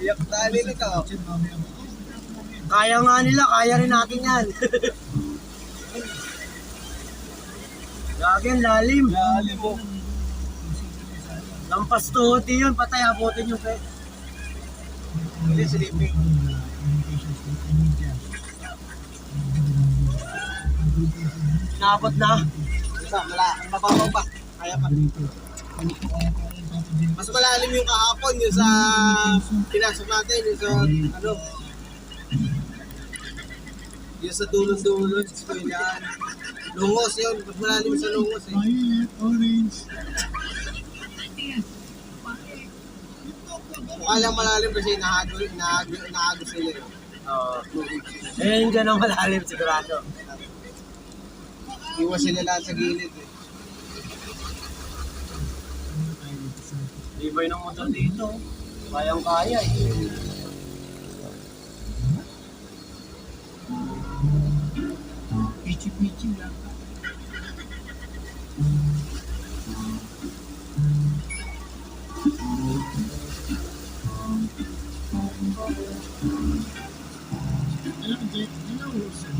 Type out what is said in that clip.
Iyak tali nito. Kaya nga nila, kaya rin natin yan. Gagawin, lalim. Lalim mo. Lampas tuhoti yun, patay abutin yung pe. Hindi, sleeping. Naabot na. Isa, mababaw pa. Kaya pa. Mas malalim yung kahapon, yung sa pinasok natin, yung sa ano. Yung sa dulo-dulo, sa eskwelahan. Lungos yun, mas malalim sa lungos eh. Orange. Mukha lang malalim kasi inahago sila eh. Oo. Eh, yun dyan ang malalim sigurado. Iwas sila lahat sa gilid eh. Libay ng motor dito. Kayang-kaya eh. Pichi-pichi lang. Alam mo, Jake, ano ang usan?